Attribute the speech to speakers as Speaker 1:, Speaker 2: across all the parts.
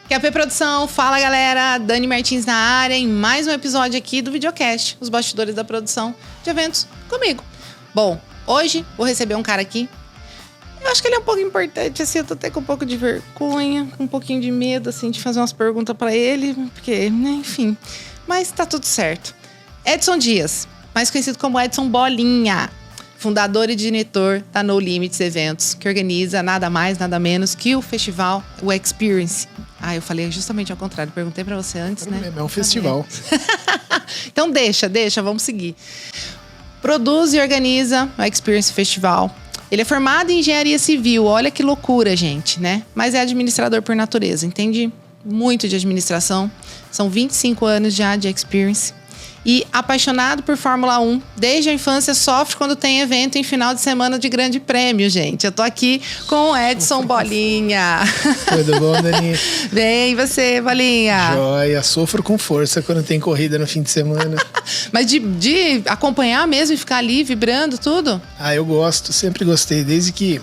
Speaker 1: QAP Produção, fala galera, Dani Martins na área em mais um episódio aqui do Videocast, os bastidores da produção de eventos comigo. Bom, hoje vou receber um cara aqui, eu acho que ele é um pouco importante, assim, eu tô até com um pouco de vergonha, com um pouquinho de medo, assim, de fazer umas perguntas pra ele, porque, né, enfim, mas tá tudo certo. Edson Dias, mais conhecido como Edson Bolinha. Fundador e diretor da No Limits Eventos, que organiza nada mais, nada menos que o festival, o Experience. Ah, eu falei justamente ao contrário, perguntei pra você antes, né?
Speaker 2: É um festival.
Speaker 1: Então deixa, vamos seguir. Produz e organiza o Experience Festival. Ele é formado em engenharia civil, olha que loucura, gente, né? Mas é administrador por natureza, entende muito de administração. São 25 anos já de Experience. E apaixonado por Fórmula 1, desde a infância sofre quando tem evento em final de semana de grande prêmio, gente. Eu tô aqui com o Edson Bolinha.
Speaker 2: Tudo bom, Dani?
Speaker 1: Bem, e você, Bolinha?
Speaker 2: Joia, sofro com força quando tem corrida no fim de semana.
Speaker 1: Mas de acompanhar mesmo e ficar ali vibrando tudo?
Speaker 2: Ah, eu gosto, sempre gostei. Desde que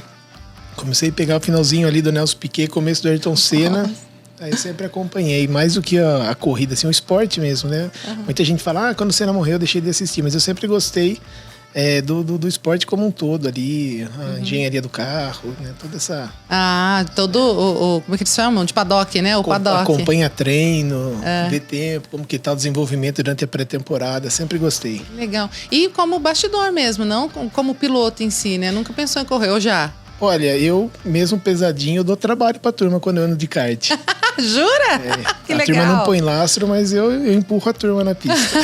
Speaker 2: comecei a pegar o finalzinho ali do Nelson Piquet, começo do Ayrton Senna. Nossa. Aí eu sempre acompanhei, mais do que a corrida, assim, o esporte mesmo, né? Uhum. Muita gente fala, quando o Senna morreu eu deixei de assistir, mas eu sempre gostei do esporte como um todo ali, a engenharia do carro, né? Toda essa...
Speaker 1: como é que eles chamam? De paddock, né? O paddock.
Speaker 2: Acompanha treino, vê tempo, como que tá o desenvolvimento durante a pré-temporada, sempre gostei.
Speaker 1: Legal. E como bastidor mesmo, não como piloto em si, né? Nunca pensou em correr, ou já?
Speaker 2: Olha, eu, mesmo pesadinho, eu dou trabalho pra turma quando eu ando de kart.
Speaker 1: Jura? Que legal.
Speaker 2: A turma não põe lastro, mas eu empurro a turma na pista.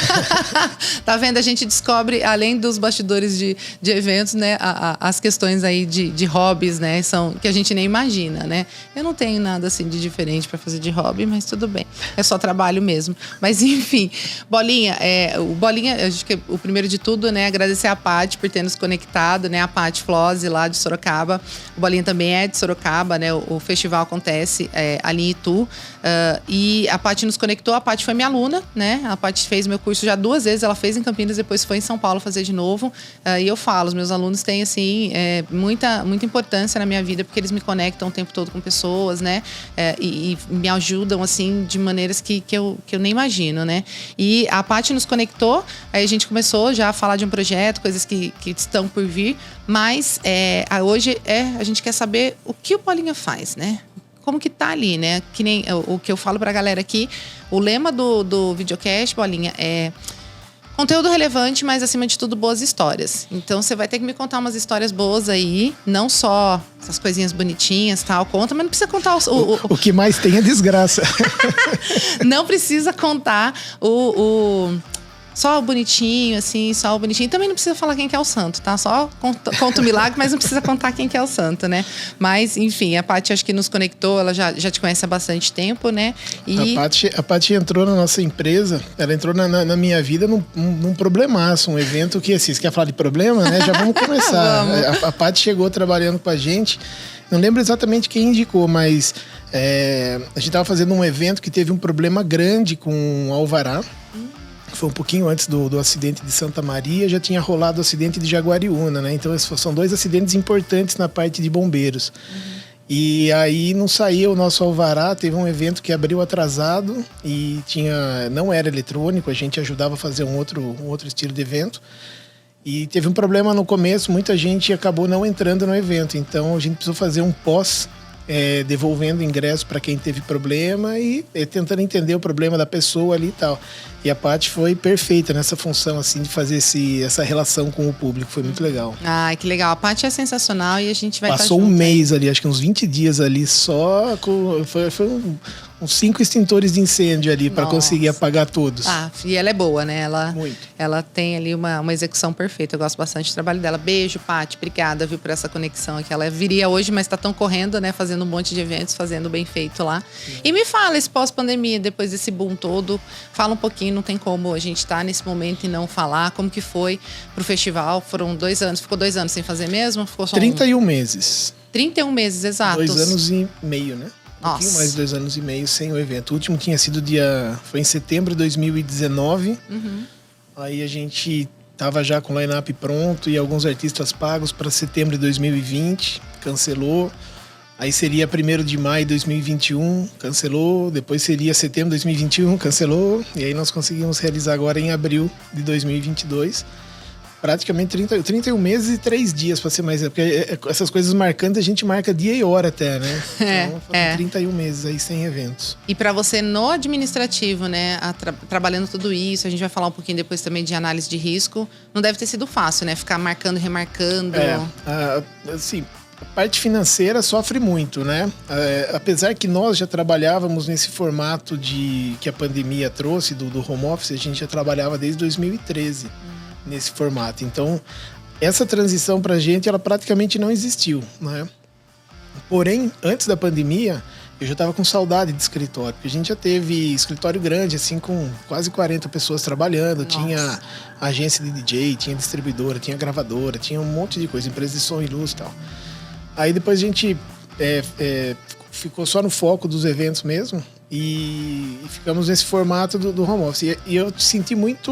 Speaker 1: Tá vendo? A gente descobre, além dos bastidores de eventos, né? As questões aí de hobbies, né? São, que a gente nem imagina, né? Eu não tenho nada assim de diferente pra fazer de hobby, mas tudo bem. É só trabalho mesmo. Mas enfim, Bolinha, o Bolinha, acho que o primeiro de tudo, né? Agradecer a Paty por ter nos conectado, né? A Paty Flose, lá de Sorocaba. O Bolinha também é de Sorocaba, né? O festival acontece ali em Itu. E a Paty nos conectou. A Paty foi minha aluna, né? A Paty fez meu curso já 2 vezes. Ela fez em Campinas, depois foi em São Paulo fazer de novo. E eu falo, os meus alunos têm, assim, muita importância na minha vida, porque eles me conectam o tempo todo com pessoas, né? E me ajudam, assim, de maneiras que eu nem imagino, né? E a Paty nos conectou. Aí a gente começou já a falar de um projeto, coisas que estão por vir. Mas hoje a gente quer saber o que o Bolinha faz, né? Como que tá ali, né? Que nem o que eu falo pra galera aqui. O lema do Videocast, Bolinha, é conteúdo relevante, mas acima de tudo, boas histórias. Então, você vai ter que me contar umas histórias boas aí. Não só essas coisinhas bonitinhas, tal. Conta, mas não precisa contar
Speaker 2: o que mais tem é desgraça.
Speaker 1: Não precisa contar só o bonitinho, assim, só o bonitinho. Também não precisa falar quem que é o santo, tá? Só conta o milagre, mas não precisa contar quem que é o santo, né? Mas, enfim, a Paty acho que nos conectou, ela já te conhece há bastante tempo, né? E... A Paty
Speaker 2: entrou na nossa empresa, ela entrou na minha vida num problemaço, um evento que, assim, você quer falar de problema, né? Já vamos começar. Vamos. A Paty chegou trabalhando com a gente, não lembro exatamente quem indicou, mas a gente estava fazendo um evento que teve um problema grande com o alvará. Foi um pouquinho antes do acidente de Santa Maria, já tinha rolado o acidente de Jaguariúna, né? Então, esses são 2 acidentes importantes na parte de bombeiros. Uhum. E aí não saía o nosso alvará, teve um evento que abriu atrasado e não era eletrônico, a gente ajudava a fazer um outro estilo de evento. E teve um problema no começo, muita gente acabou não entrando no evento, então a gente precisou fazer um pós, devolvendo ingresso para quem teve problema e tentando entender o problema da pessoa ali e tal. E a Paty foi perfeita nessa função, assim, de fazer essa relação com o público. Foi muito legal.
Speaker 1: Ai, que legal. A Paty é sensacional e a gente vai
Speaker 2: Passou um mês ali, acho que uns 20 dias ali só. Foi uns 5 extintores de incêndio ali para conseguir apagar todos.
Speaker 1: E ela é boa, né?
Speaker 2: Muito.
Speaker 1: Ela tem ali uma execução perfeita. Eu gosto bastante do trabalho dela. Beijo, Paty. Obrigada, viu, por essa conexão aqui. Ela viria hoje, mas tá tão correndo, né? Fazendo um monte de eventos, fazendo bem feito lá. Sim. E me fala, esse pós-pandemia, depois desse boom todo, fala um pouquinho, não tem como a gente tá nesse momento e não falar. Como que foi pro festival? Foram 2 anos. Ficou 2 anos sem fazer mesmo? Ficou só
Speaker 2: 31 meses.
Speaker 1: 31 meses, exatos.
Speaker 2: 2 anos e meio, né? Um pouquinho mais de 2 anos e meio sem o evento. O último tinha sido foi em setembro de 2019. Uhum. Aí a gente tava já com o line-up pronto e alguns artistas pagos para setembro de 2020. Cancelou. Aí seria 1º de maio de 2021, cancelou. Depois seria setembro de 2021, cancelou. E aí nós conseguimos realizar agora em abril de 2022. Praticamente 31 meses e 3 dias, para ser mais... Porque essas coisas marcantes a gente marca dia e hora até, né? Então, 31 meses aí sem eventos.
Speaker 1: E para você no administrativo, né? Trabalhando tudo isso, a gente vai falar um pouquinho depois também de análise de risco. Não deve ter sido fácil, né? Ficar marcando, remarcando.
Speaker 2: Assim... A parte financeira sofre muito, né? Apesar que nós já trabalhávamos nesse formato que a pandemia trouxe do home office, a gente já trabalhava desde 2013 nesse formato. Então, essa transição para a gente, ela praticamente não existiu, né? Porém, antes da pandemia, eu já estava com saudade de escritório, porque a gente já teve escritório grande, assim, com quase 40 pessoas trabalhando. Nossa. Tinha agência de DJ, tinha distribuidora, tinha gravadora, tinha um monte de coisa, empresa de som e luz e tal. Aí depois a gente ficou só no foco dos eventos mesmo e ficamos nesse formato do home office. E eu senti muito...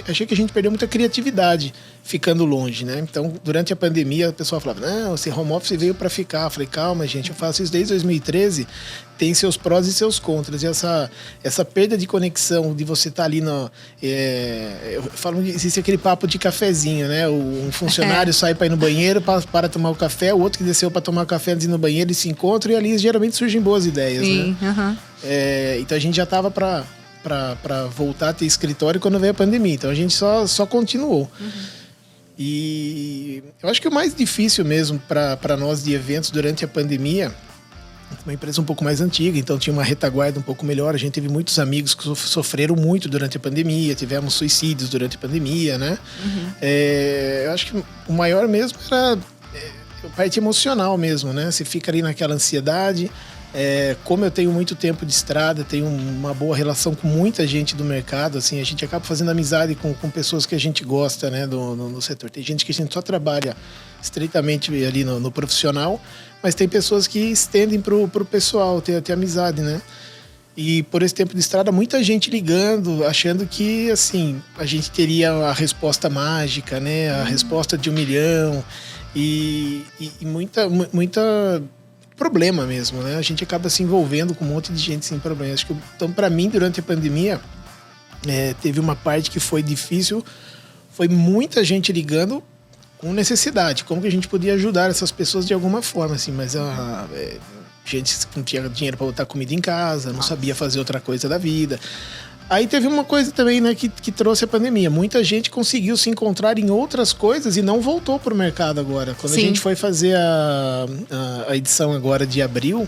Speaker 2: achei que a gente perdeu muita criatividade ficando longe, né? Então, durante a pandemia, o pessoal falava, não, esse home office veio para ficar. Eu falei, calma, gente, eu faço isso desde 2013, tem seus prós e seus contras. E essa perda de conexão, de você estar ali no... eu falo, existe aquele papo de cafezinho, né? Um funcionário sai para ir no banheiro para tomar o café, o outro que desceu para tomar o café antes de ir no banheiro, eles se encontram e ali geralmente surgem boas ideias. Sim, né? Então a gente já estava para voltar a ter escritório quando veio a pandemia. Então a gente só continuou. E eu acho que o mais difícil mesmo para nós de eventos durante a pandemia, uma empresa um pouco mais antiga, então tinha uma retaguarda um pouco melhor. A gente teve muitos amigos que sofreram muito durante a pandemia, tivemos suicídios durante a pandemia, né? Eu acho que o maior mesmo era a parte emocional mesmo, né? Você fica ali naquela ansiedade. Como eu tenho muito tempo de estrada, tenho uma boa relação com muita gente do mercado, assim, a gente acaba fazendo amizade com pessoas que a gente gosta, né, no setor. Tem gente que a gente só trabalha estreitamente ali no profissional, mas tem pessoas que estendem pro pessoal, ter amizade, né? E por esse tempo de estrada, muita gente ligando, achando que, assim, a gente teria a resposta mágica, né? A resposta de 1 milhão e muita problema mesmo, né? A gente acaba se envolvendo com um monte de gente sem problema. Acho que, então, para mim, durante a pandemia, teve uma parte que foi difícil, foi muita gente ligando com necessidade, como que a gente podia ajudar essas pessoas de alguma forma, assim, mas gente que não tinha dinheiro para botar comida em casa, não sabia fazer outra coisa da vida. Aí teve uma coisa também, né, que trouxe a pandemia. Muita gente conseguiu se encontrar em outras coisas e não voltou para o mercado agora. Quando a gente foi fazer a edição agora de abril,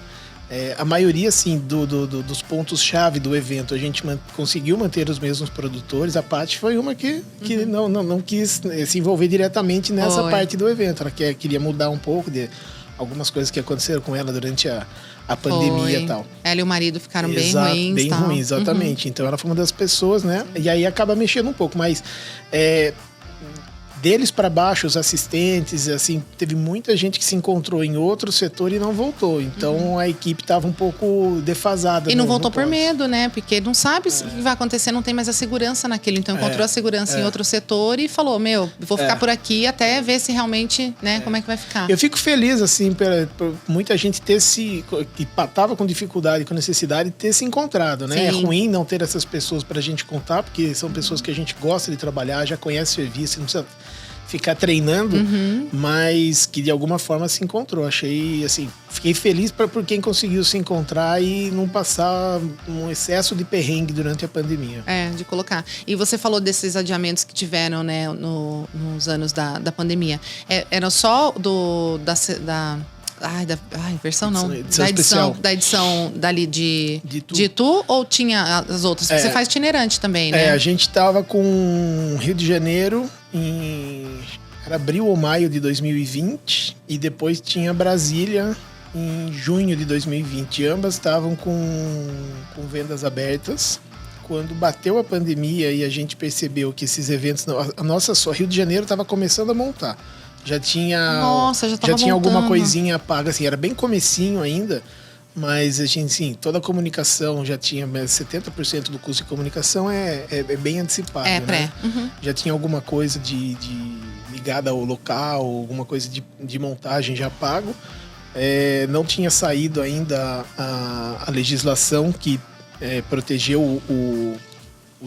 Speaker 2: a maioria, assim, dos pontos-chave do evento, a gente conseguiu manter os mesmos produtores. A Paty foi uma que não quis se envolver diretamente nessa parte do evento. Ela queria mudar um pouco de algumas coisas que aconteceram com ela durante a pandemia e tal.
Speaker 1: Ela e o marido ficaram bem ruins.
Speaker 2: Bem ruins, exatamente. Então ela foi uma das pessoas, né? E aí acaba mexendo um pouco, mas deles para baixo, os assistentes, assim, teve muita gente que se encontrou em outro setor e não voltou. Então a equipe estava um pouco defasada.
Speaker 1: E não voltou por medo, né? Porque não sabe o que vai acontecer, não tem mais a segurança naquilo. Então encontrou a segurança em outro setor e falou, vou ficar por aqui até ver se realmente, né, como é que vai ficar.
Speaker 2: Eu fico feliz, assim, por muita gente que estava com dificuldade, com necessidade, ter se encontrado, né? Sim. É ruim não ter essas pessoas para a gente contar, porque são pessoas que a gente gosta de trabalhar, já conhece o serviço, não precisa ficar treinando, mas que de alguma forma se encontrou. Achei, assim, fiquei feliz por quem conseguiu se encontrar e não passar um excesso de perrengue durante a pandemia.
Speaker 1: De colocar. E você falou desses adiamentos que tiveram, né, nos anos da pandemia. Era só da edição dali de Itu, ou tinha as outras? Porque você faz itinerante também, né?
Speaker 2: A gente tava com Rio de Janeiro era abril ou maio de 2020 e depois tinha Brasília em junho de 2020. Ambas estavam com vendas abertas. Quando bateu a pandemia e a gente percebeu que esses eventos... Rio de Janeiro estava começando a montar. Já tinha alguma coisinha paga, assim, era bem comecinho ainda, mas a gente, sim, toda a comunicação já tinha, 70% do custo de comunicação é bem antecipado, né? Já tinha alguma coisa de ligada ao local, alguma coisa de montagem já pago. Não tinha saído ainda a legislação que protegeu o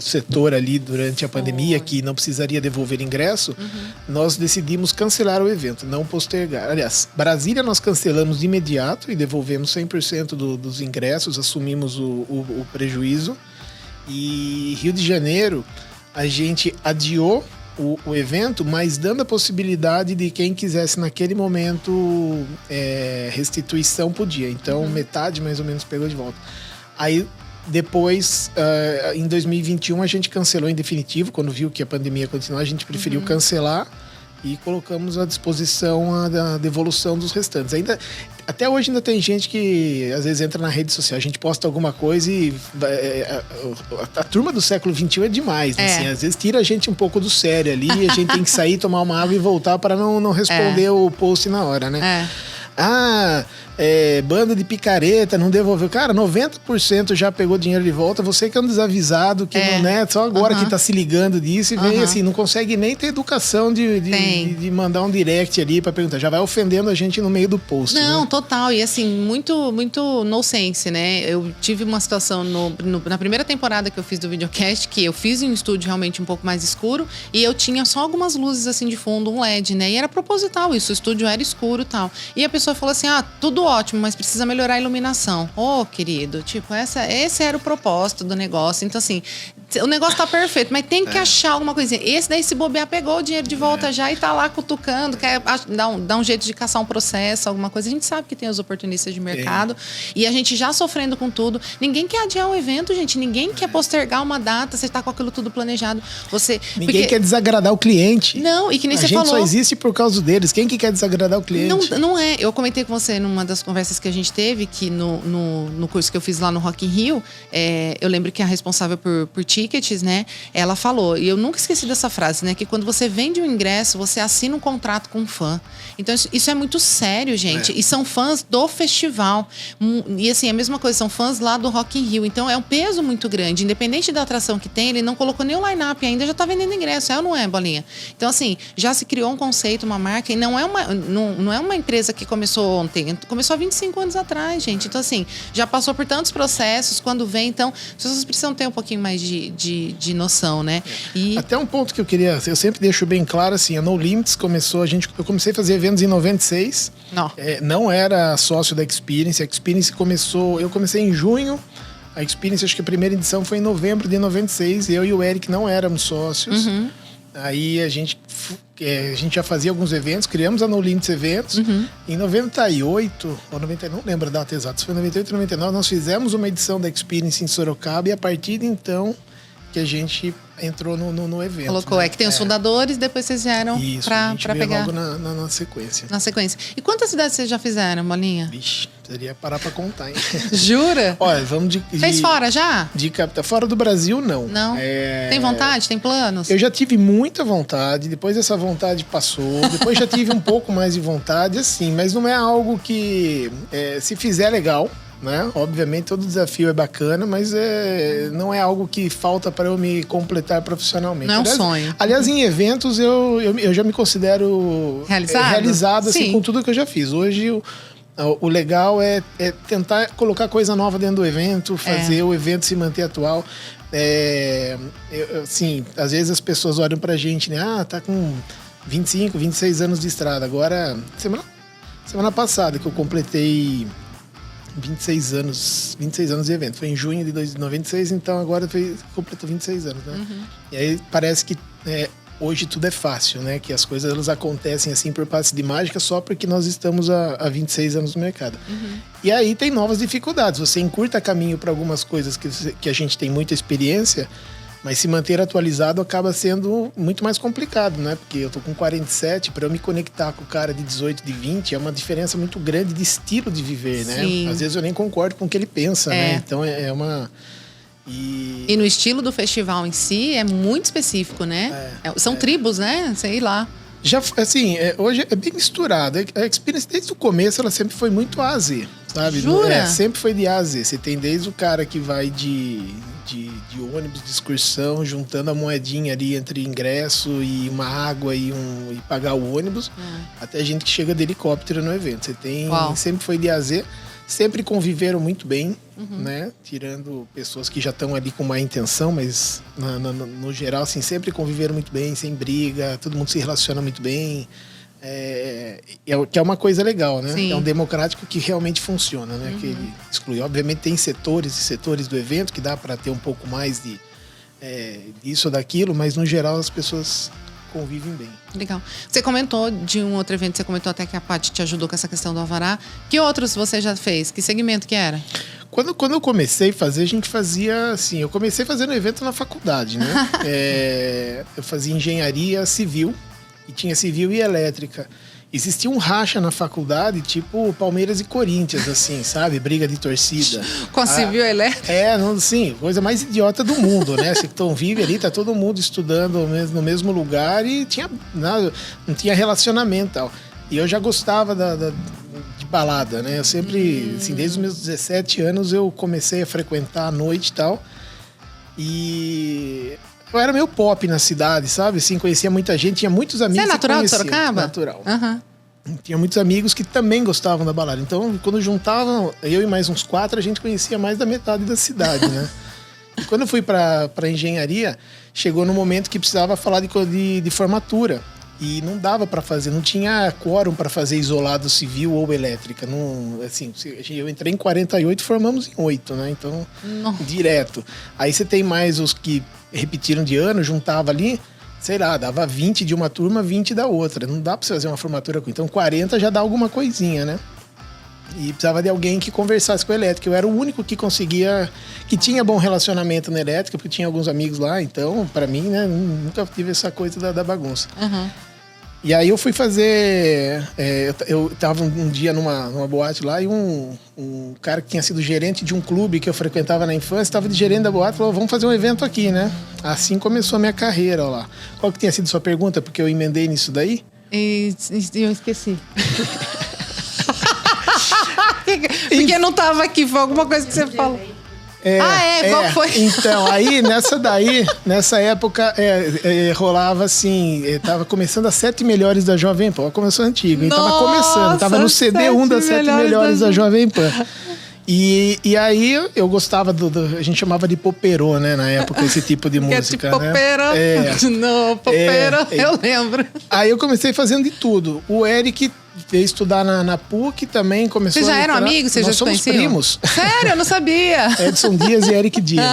Speaker 2: setor ali durante a pandemia, que não precisaria devolver ingresso. Nós decidimos cancelar o evento, não postergar. Aliás, Brasília nós cancelamos de imediato e devolvemos 100% dos ingressos, assumimos o prejuízo. E Rio de Janeiro, a gente adiou o evento, mas dando a possibilidade de quem quisesse naquele momento restituição podia. Então, metade mais ou menos pegou de volta. Aí, depois, em 2021, a gente cancelou em definitivo. Quando viu que a pandemia ia continuar, a gente preferiu cancelar e colocamos à disposição a devolução dos restantes. Até hoje ainda tem gente que às vezes entra na rede social, a gente posta alguma coisa e a turma do século XXI é demais, né? Assim, às vezes tira a gente um pouco do sério ali e a gente tem que sair, tomar uma água e voltar para não responder o post na hora, né? Banda de picareta, não devolveu. Cara, 90% já pegou dinheiro de volta. Você que é um desavisado, que não é só agora que tá se ligando disso e vem assim, não consegue nem ter educação de mandar um direct ali pra perguntar. Já vai ofendendo a gente no meio do post.
Speaker 1: Não,
Speaker 2: né?
Speaker 1: Total. E assim, muito, muito no sense, né? Eu tive uma situação na primeira temporada que eu fiz do videocast, que eu fiz em um estúdio realmente um pouco mais escuro e eu tinha só algumas luzes assim de fundo, um LED, né? E era proposital isso, o estúdio era escuro e tal. E a pessoa falou assim, tudo ótimo, mas precisa melhorar a iluminação. Querido, tipo, esse era o propósito do negócio. Então, assim, o negócio tá perfeito, mas tem que achar alguma coisinha. Esse daí, se bobear, pegou o dinheiro de volta já e tá lá cutucando, quer dar um jeito de caçar um processo, alguma coisa. A gente sabe que tem os oportunistas de mercado e a gente já sofrendo com tudo. Ninguém quer adiar um evento, gente. Ninguém quer postergar uma data, você tá com aquilo tudo planejado.
Speaker 2: Ninguém quer desagradar o cliente.
Speaker 1: Não, e que nem você falou.
Speaker 2: A gente só existe por causa deles. Quem que quer desagradar o cliente?
Speaker 1: Não é. Eu comentei com você numa das conversas que a gente teve, que no curso que eu fiz lá no Rock in Rio, eu lembro que a responsável por tickets, né, ela falou, e eu nunca esqueci dessa frase, né, que quando você vende um ingresso, você assina um contrato com um fã. Então, isso é muito sério, gente. E são fãs do festival. E assim, a mesma coisa, são fãs lá do Rock in Rio. Então, é um peso muito grande. Independente da atração que tem, ele não colocou nem o line-up ainda, já tá vendendo ingresso. Ou não é, Bolinha? Então, assim, já se criou um conceito, uma marca, e não é uma empresa que começou ontem. Começou há 25 anos atrás, gente. Então, assim, já passou por tantos processos. Quando vem, então, as pessoas precisam ter um pouquinho mais de noção, né?
Speaker 2: Até um ponto que eu sempre deixo bem claro, assim, a No Limits começou, eu comecei a fazer eventos em 96. Não era sócio da Experience. A Experience eu comecei em junho. A Experience, acho que a primeira edição foi em novembro de 96. Eu e o Eric não éramos sócios. Aí a gente já fazia alguns eventos, criamos a No Limits Eventos. Em 98, ou 99, não lembro a data exata, se foi 98 ou 99, nós fizemos uma edição da Experience em Sorocaba e a partir de então que a gente entrou no evento.
Speaker 1: Colocou,
Speaker 2: né?
Speaker 1: Que tem os fundadores, depois vocês vieram para pegar.
Speaker 2: Logo na sequência.
Speaker 1: Na sequência. E quantas cidades vocês já fizeram, Bolinha?
Speaker 2: Vixe, precisaria parar para contar, hein?
Speaker 1: Jura?
Speaker 2: Olha, vamos
Speaker 1: Fez fora já?
Speaker 2: De capital. Fora do Brasil, não.
Speaker 1: Não? Tem vontade? Tem planos?
Speaker 2: Eu já tive muita vontade, depois essa vontade passou, depois já tive um pouco mais de vontade, assim, mas não é algo que, se fizer, legal. Né? Obviamente todo desafio é bacana, mas não é algo que falta para eu me completar profissionalmente.
Speaker 1: Não é um sonho.
Speaker 2: Aliás, em eventos eu já me considero realizado assim, com tudo que eu já fiz. Hoje o legal é tentar colocar coisa nova dentro do evento, fazer o evento se manter atual. Assim, às vezes as pessoas olham pra gente, né? Tá com 25, 26 anos de estrada. Agora, semana passada que eu completei 26 anos de evento. Foi em junho de 96, então agora completou 26 anos, né? E aí parece que hoje tudo é fácil, né? Que as coisas elas acontecem assim por passe de mágica só porque nós estamos há 26 anos no mercado. E aí tem novas dificuldades. Você encurta caminho para algumas coisas que a gente tem muita experiência, mas se manter atualizado acaba sendo muito mais complicado, né? Porque eu tô com 47, para eu me conectar com o cara de 18, de 20, é uma diferença muito grande de estilo de viver, né?
Speaker 1: Sim.
Speaker 2: Às vezes eu nem concordo com o que ele pensa, né? Então é uma...
Speaker 1: E no estilo do festival em si é muito específico, né? São tribos, né? Sei lá.
Speaker 2: Já, assim, hoje é bem misturado. A Experience, desde o começo, ela sempre foi muito A a Z, sabe?
Speaker 1: Jura?
Speaker 2: Sempre foi de A a Z. Você tem desde o cara que vai de de ônibus, de excursão, juntando a moedinha ali entre ingresso e uma água e pagar o ônibus, até gente que chega de helicóptero no evento. Você tem, sempre foi de A a Z, sempre conviveram muito bem, né? Tirando pessoas que já estão ali com má intenção, mas no geral, assim, sempre conviveram muito bem, sem briga, todo mundo se relaciona muito bem. Que é uma coisa legal, né? Sim. É um democrático que realmente funciona, né? Que ele exclui. Obviamente tem setores e setores do evento que dá para ter um pouco mais disso ou daquilo, mas no geral as pessoas convivem bem.
Speaker 1: Legal. Você comentou de um outro evento, você comentou até que a Paty te ajudou com essa questão do alvará. Que outros você já fez? Que segmento que era?
Speaker 2: Quando eu comecei a fazer, a gente fazia assim, eu comecei fazendo evento na faculdade, né? Eu fazia engenharia civil, e tinha civil e elétrica. Existia um racha na faculdade, tipo Palmeiras e Corinthians, assim, sabe? Briga de torcida.
Speaker 1: Com a civil e elétrica?
Speaker 2: Sim, coisa mais idiota do mundo, né? Você que vive ali, tá todo mundo estudando no mesmo lugar e não tinha relacionamento e tal. E eu já gostava de balada, né? Eu sempre, assim, desde os meus 17 anos eu comecei a frequentar à noite e tal. E eu era meio pop na cidade, sabe? Assim, conhecia muita gente, tinha muitos amigos.
Speaker 1: Você é natural de Sorocaba?
Speaker 2: Natural. Tinha muitos amigos que também gostavam da balada. Então, quando juntavam, eu e mais uns 4, a gente conhecia mais da metade da cidade, né? E quando eu fui pra engenharia, chegou no momento que precisava falar de formatura. E não dava para fazer, não tinha quórum para fazer isolado civil ou elétrica. Não, assim, eu entrei em 48 e formamos em 8, né? Então, direto. Aí você tem mais os que repetiram de ano, juntava ali, sei lá, dava 20 de uma turma, 20 da outra. Não dá para você fazer uma formatura com. Então 40 já dá alguma coisinha, né? E precisava de alguém que conversasse com a elétrica. Eu era o único que que tinha bom relacionamento na elétrica, porque tinha alguns amigos lá. Então, para mim, né, nunca tive essa coisa da bagunça. E aí eu fui fazer... eu tava um dia numa boate lá e um cara que tinha sido gerente de um clube que eu frequentava na infância, estava de gerente da boate e falou, vamos fazer um evento aqui, né? Assim começou a minha carreira lá. Qual que tinha sido sua pergunta? Porque eu emendei nisso daí?
Speaker 1: E eu esqueci. Porque não estava aqui, foi alguma coisa que você falou. Qual foi?
Speaker 2: Então, aí nessa época, rolava assim, tava começando as 7 melhores da Jovem Pan, começou antigo, então tava começando, tava no CD1 das 7 melhores da Jovem Pan. E aí eu gostava a gente chamava de poperô, né, na época, esse tipo de música,
Speaker 1: tipo, né? Poperô, eu lembro.
Speaker 2: Aí eu comecei fazendo de tudo. O Eric veio estudar na PUC também, começou.
Speaker 1: Vocês já eram amigos? Vocês já se conheciam?
Speaker 2: Primos.
Speaker 1: Sério? Eu não sabia.
Speaker 2: Edson Dias e Eric Dias.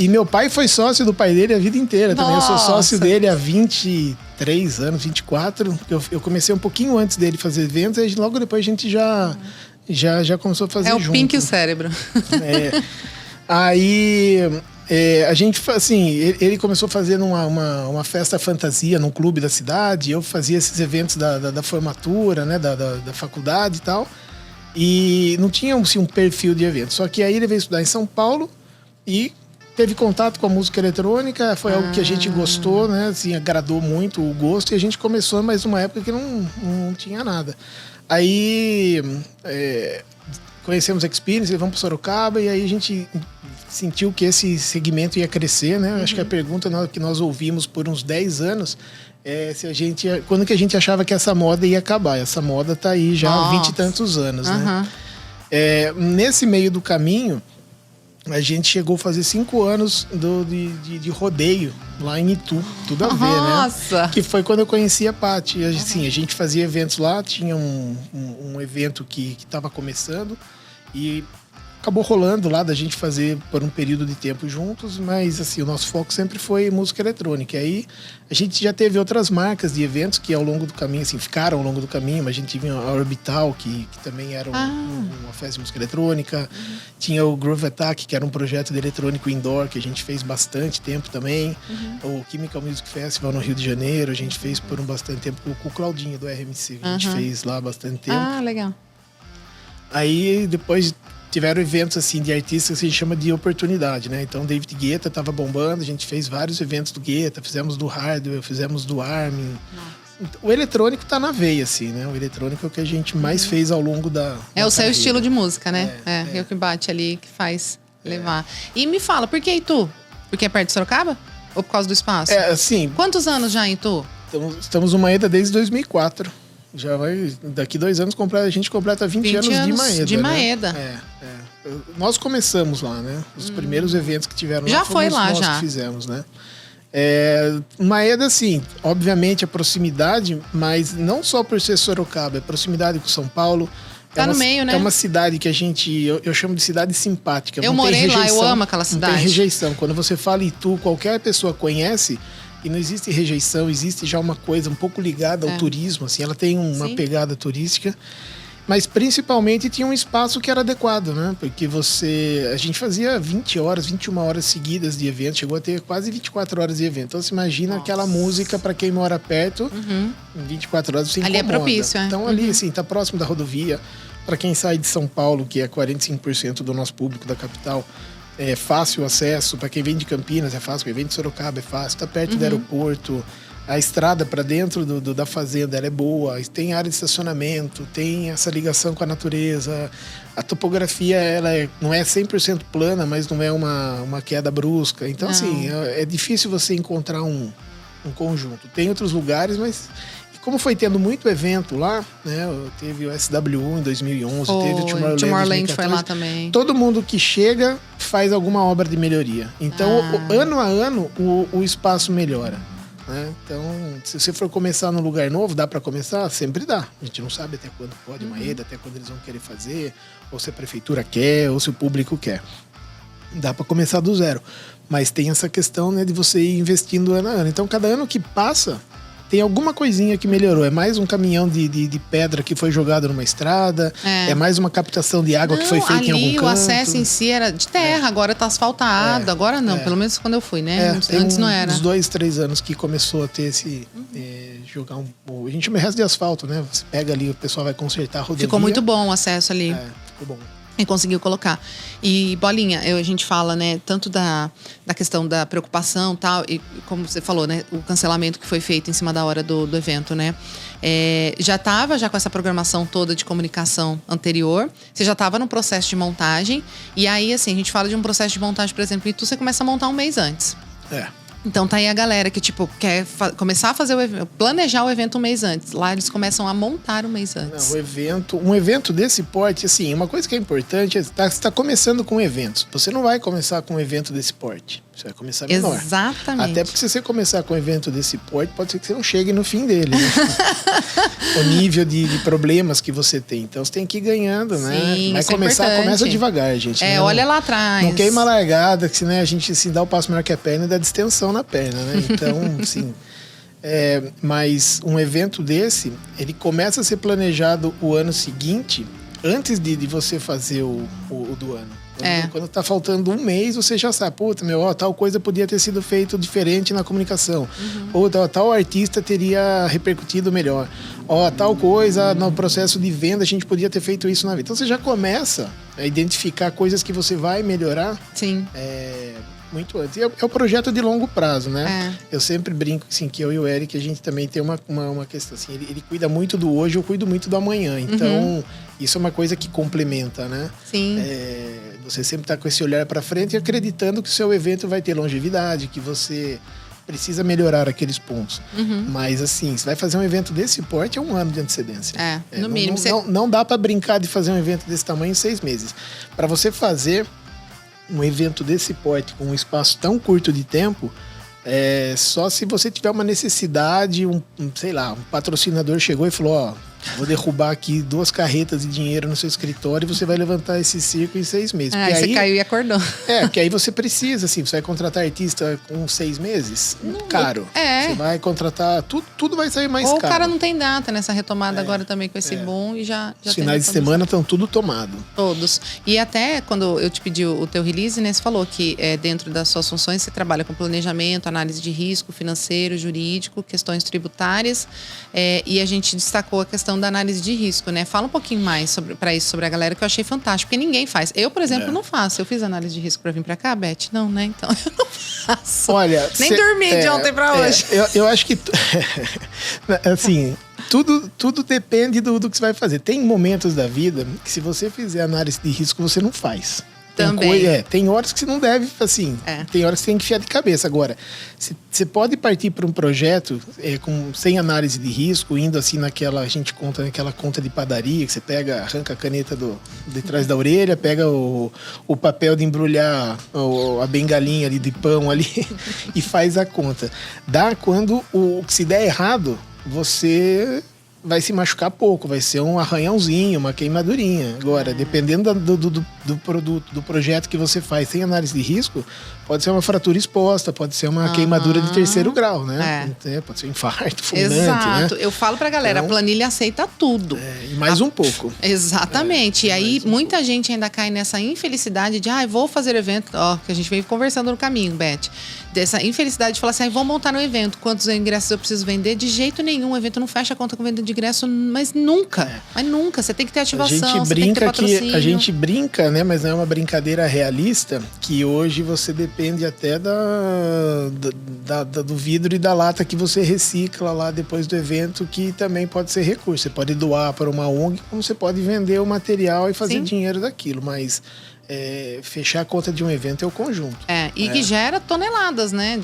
Speaker 2: Meu pai foi sócio do pai dele a vida inteira também. Eu sou sócio dele há 23 anos, 24. Eu comecei um pouquinho antes dele fazer eventos, e logo depois a gente já começou a fazer junto.
Speaker 1: É o Pink e o cérebro.
Speaker 2: Aí a gente, assim, ele começou fazendo uma festa fantasia num clube da cidade, eu fazia esses eventos da formatura, né, da faculdade e tal, e não tinha assim, um perfil de evento. Só que aí ele veio estudar em São Paulo e teve contato com a música eletrônica, foi algo que a gente gostou, né, assim, agradou muito o gosto, e a gente começou, mas numa época que não tinha nada. Aí conhecemos a Experience, levamos para Sorocaba, e aí a gente sentiu que esse segmento ia crescer, né? Acho que a pergunta que nós ouvimos por uns 10 anos é quando que a gente achava que essa moda ia acabar. Essa moda tá aí já há 20 e tantos anos, né? Nesse meio do caminho, a gente chegou a fazer 5 anos de rodeio lá em Itu, tudo a ver, né? Que foi quando eu conheci a Paty. Assim, a gente fazia eventos lá, tinha um evento que estava começando e acabou rolando lá da gente fazer por um período de tempo juntos, mas assim, o nosso foco sempre foi música eletrônica. E aí a gente já teve outras marcas de eventos que ao longo do caminho, assim, ficaram ao longo do caminho, mas a gente tinha a Orbital, que também era uma festa de música eletrônica. Tinha o Groove Attack, que era um projeto de eletrônico indoor, que a gente fez bastante tempo também. O Chemical Music Festival no Rio de Janeiro, a gente fez por bastante tempo com o Claudinho do RMC, a gente fez lá bastante tempo.
Speaker 1: Legal.
Speaker 2: Aí depois tiveram eventos assim de artistas que a gente chama de oportunidade, né? Então David Guetta estava bombando, a gente fez vários eventos do Guetta, fizemos do Hardwell, fizemos do Armin. O eletrônico tá na veia, assim, né? O eletrônico é o que a gente mais fez ao longo da
Speaker 1: o seu estilo de música, né? É o que bate ali, que faz levar. E me fala, por que Itu? Porque é perto de Sorocaba? Ou por causa do espaço?
Speaker 2: Assim...
Speaker 1: Quantos anos já em Itu?
Speaker 2: Estamos no Maeda desde 2004. Já vai... Daqui 2 anos a gente completa 20 anos de Maeda.
Speaker 1: De Maeda.
Speaker 2: Né? Nós começamos lá, né? Os primeiros eventos que tiveram
Speaker 1: já
Speaker 2: lá
Speaker 1: foi lá,
Speaker 2: nós
Speaker 1: já.
Speaker 2: Que fizemos, né? Maeda, assim, obviamente a proximidade, mas não só por ser Sorocaba, é proximidade com São Paulo.
Speaker 1: Tá no meio, né?
Speaker 2: É uma cidade que eu chamo de cidade simpática.
Speaker 1: Eu morei lá, eu amo aquela cidade.
Speaker 2: Não tem rejeição. Quando você fala Itu, qualquer pessoa conhece e não existe rejeição, existe já uma coisa um pouco ligada ao turismo, assim, ela tem uma pegada turística. Mas principalmente tinha um espaço que era adequado, né? Porque a gente fazia 20 horas, 21 horas seguidas de evento, chegou a ter quase 24 horas de evento. Então você imagina aquela música para quem mora perto, em 24 horas você incomoda.
Speaker 1: Ali é propício,
Speaker 2: Então ali, assim, tá próximo da rodovia. Para quem sai de São Paulo, que é 45% do nosso público da capital, é fácil o acesso. Para quem vem de Campinas é fácil, quem vem de Sorocaba é fácil, tá perto do aeroporto. A estrada para dentro da fazenda ela é boa, tem área de estacionamento, tem essa ligação com a natureza. A topografia não é 100% plana, mas não é uma queda brusca. Então, assim, é difícil você encontrar um conjunto. Tem outros lugares, mas... Como foi tendo muito evento lá, né? Teve o SW1 em 2011, teve o Tomorrowland em 2014.
Speaker 1: Foi lá também.
Speaker 2: Todo mundo que chega faz alguma obra de melhoria. Então, ano a ano, o espaço melhora. Né? Então, se você for começar num lugar novo, dá para começar? Sempre dá. A gente não sabe até quando pode Maeda, até quando eles vão querer fazer, ou se a prefeitura quer, ou se o público quer. Dá para começar do zero. Mas tem essa questão, né, de você ir investindo ano a ano. Então, cada ano que passa, tem alguma coisinha que melhorou. É mais um caminhão de pedra que foi jogado numa estrada. É mais uma captação de água que foi feita em algum canto.
Speaker 1: O acesso em si era de terra, agora tá asfaltado. Agora não, pelo menos quando eu fui, né? Antes não era.
Speaker 2: Uns 2, 3 anos que começou a ter esse... jogar a gente chama resto de asfalto, né? Você pega ali, o pessoal vai consertar a rodovia.
Speaker 1: Ficou muito bom o acesso ali.
Speaker 2: Ficou bom.
Speaker 1: E conseguiu colocar. E, Bolinha, a gente fala, né, tanto da questão da preocupação e tal, e como você falou, né, o cancelamento que foi feito em cima da hora do evento, né? Já estava com essa programação toda de comunicação anterior, você já estava no processo de montagem, e aí, assim, a gente fala de um processo de montagem, por exemplo, e você começa a montar um mês antes. Então tá aí a galera que, tipo, quer começar a fazer planejar o evento um mês antes. Lá eles começam a montar um mês antes.
Speaker 2: Não, um evento desse porte, assim, uma coisa que é importante é você tá começando com eventos. Você não vai começar com um evento desse porte. Você vai começar menor.
Speaker 1: Exatamente.
Speaker 2: Até porque se você começar com um evento desse porte, pode ser que você não chegue no fim dele. Né? O nível de problemas que você tem. Então você tem que ir ganhando, né?
Speaker 1: Sim,
Speaker 2: vai começa devagar, gente. Né?
Speaker 1: Olha lá atrás.
Speaker 2: Não queima a largada, que senão a gente se dá o passo maior que a perna e dá distensão na perna, né? Então, assim... mas um evento desse, ele começa a ser planejado o ano seguinte, antes de você fazer o do ano. Quando tá faltando um mês, você já sabe, puta, tal coisa podia ter sido feito diferente na comunicação. Ou tal artista teria repercutido melhor. Tal coisa no processo de venda, a gente podia ter feito isso na vida. Então você já começa a identificar coisas que você vai melhorar.
Speaker 1: Sim.
Speaker 2: Muito antes. É o projeto de longo prazo, né? Eu sempre brinco assim, que eu e o Eric, a gente também tem uma questão assim, ele cuida muito do hoje, eu cuido muito do amanhã. Então, isso é uma coisa que complementa, né?
Speaker 1: Sim.
Speaker 2: Você sempre tá com esse olhar para frente e acreditando que o seu evento vai ter longevidade, que você precisa melhorar aqueles pontos. Mas assim, você vai fazer um evento desse porte, é um ano de antecedência.
Speaker 1: No mínimo.
Speaker 2: Não dá para brincar de fazer um evento desse tamanho em 6 meses. Para você fazer um evento desse porte com um espaço tão curto de tempo, só se você tiver uma necessidade, sei lá, um patrocinador chegou e falou, vou derrubar aqui 2 carretas de dinheiro no seu escritório e você vai levantar esse circo em 6 meses.
Speaker 1: Aí você caiu e acordou.
Speaker 2: Porque aí você precisa, assim, você vai contratar artista com 6 meses? Caro. Você vai contratar, tudo vai sair mais caro.
Speaker 1: Ou o cara não tem data nessa retomada agora também com esse boom e já
Speaker 2: os finais de semana estão tudo tomado.
Speaker 1: Todos. E até quando eu te pedi o teu release, né, você falou que dentro das suas funções você trabalha com planejamento, análise de risco financeiro, jurídico, questões tributárias, e a gente destacou a questão da análise de risco, né? Fala um pouquinho mais sobre a galera, que eu achei fantástico, porque ninguém faz. Eu, por exemplo, não faço. Eu fiz análise de risco para vir para cá, Beth? Não, né? Então eu não faço.
Speaker 2: Olha,
Speaker 1: nem dormi de ontem para hoje.
Speaker 2: Eu acho que assim, tudo depende do que você vai fazer. Tem momentos da vida que se você fizer análise de risco, você não faz.
Speaker 1: Também.
Speaker 2: Tem horas que você não deve, assim, tem horas que você tem que enfiar de cabeça. Agora, você pode partir para um projeto sem análise de risco, indo assim a gente conta naquela conta de padaria, que você arranca a caneta de trás da orelha, pega o papel de embrulhar a bengalinha ali de pão ali e faz a conta. Quando se der errado, você vai se machucar pouco, vai ser um arranhãozinho, uma queimadurinha. Agora, dependendo do produto, do projeto que você faz sem análise de risco, pode ser uma fratura exposta, pode ser uma queimadura de 3º grau, né? Pode ser um infarto fulminante,
Speaker 1: Exato.
Speaker 2: né?
Speaker 1: Eu falo pra galera, a planilha aceita tudo.
Speaker 2: E mais um pouco.
Speaker 1: Exatamente. E aí, muita gente ainda cai nessa infelicidade de, vou fazer evento. Que a gente veio conversando no caminho, Beth. Dessa infelicidade de falar assim, vou montar um evento. Quantos ingressos eu preciso vender? De jeito nenhum. O evento não fecha a conta com venda de ingresso, mas nunca. Mas nunca. Você tem que ter ativação, você tem que ter patrocínio.
Speaker 2: A gente brinca, né? Mas não é uma brincadeira realista, que hoje você depende até do vidro e da lata que você recicla lá depois do evento, que também pode ser recurso. Você pode doar para uma ONG, como você pode vender o material e fazer dinheiro daquilo, mas fechar a conta de um evento é o conjunto.
Speaker 1: E que gera toneladas, né?